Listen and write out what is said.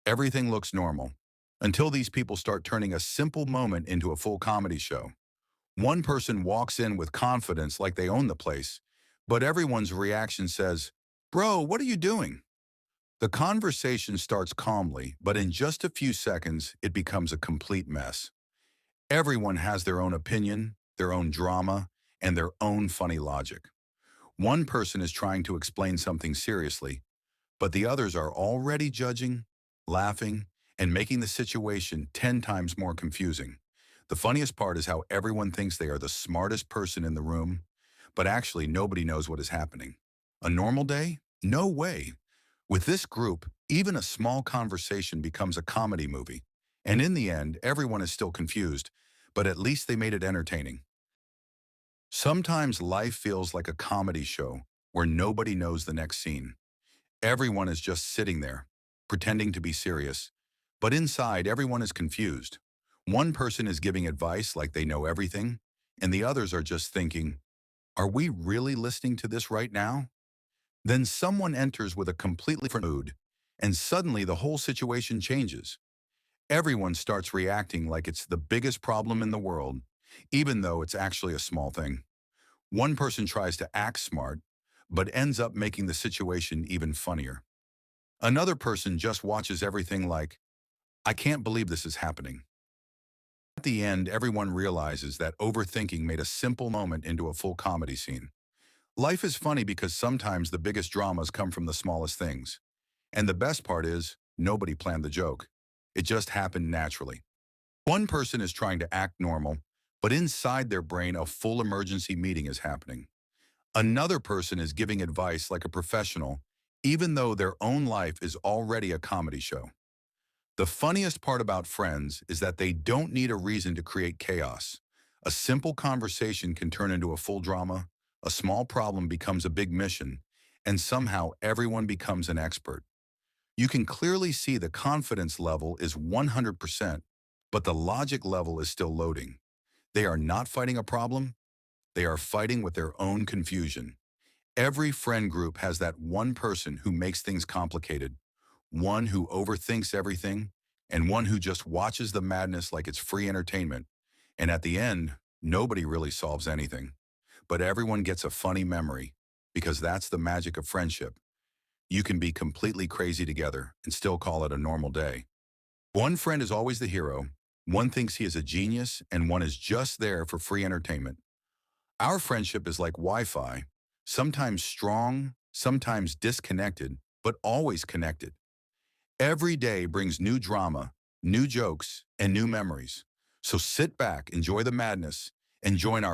Everything looks normal until these people start turning a simple moment into a full comedy show. One person walks in with confidence like they own the place, but everyone's reaction says, "Bro, what are you doing?" The conversation starts calmly, but in just a few seconds, it becomes a complete mess. Everyone has their own opinion, their own drama, and their own funny logic. One person is trying to explain something seriously, but the others are already judging, laughing, and making the situation 10 times more confusing. The funniest part is how everyone thinks they are the smartest person in the room, but actually nobody knows what is happening. A normal day? No way. With this group, even a small conversation becomes a comedy movie. And in the end, everyone is still confused, but at least they made it entertaining. Sometimes life feels like a comedy show where nobody knows the next scene. Everyone is just sitting there, pretending to be serious, but inside everyone is confused. One person is giving advice like they know everything, and the others are just thinking, are we really listening to this right now? Then someone enters with a completely different mood, and suddenly the whole situation changes. Everyone starts reacting like it's the biggest problem in the world, even though it's actually a small thing. One person tries to act smart, but ends up making the situation even funnier. Another person just watches everything like, I can't believe this is happening. At the end, everyone realizes that overthinking made a simple moment into a full comedy scene. Life is funny because sometimes the biggest dramas come from the smallest things. And the best part is, nobody planned the joke. It just happened naturally. One person is trying to act normal, but inside their brain, a full emergency meeting is happening. Another person is giving advice like a professional, even though their own life is already a comedy show. The funniest part about friends is that they don't need a reason to create chaos. A simple conversation can turn into a full drama, a small problem becomes a big mission, and somehow everyone becomes an expert. You can clearly see the confidence level is 100%, but the logic level is still loading. They are not fighting a problem, they are fighting with their own confusion. Every friend group has that one person who makes things complicated, one who overthinks everything, and one who just watches the madness like it's free entertainment. And at the end, nobody really solves anything. But everyone gets a funny memory, because that's the magic of friendship. You can be completely crazy together and still call it a normal day. One friend is always the hero, one thinks he is a genius, and one is just there for free entertainment. Our friendship is like Wi-Fi, sometimes strong, sometimes disconnected, but always connected. Every day brings new drama, new jokes, and new memories. So sit back, enjoy the madness, and join our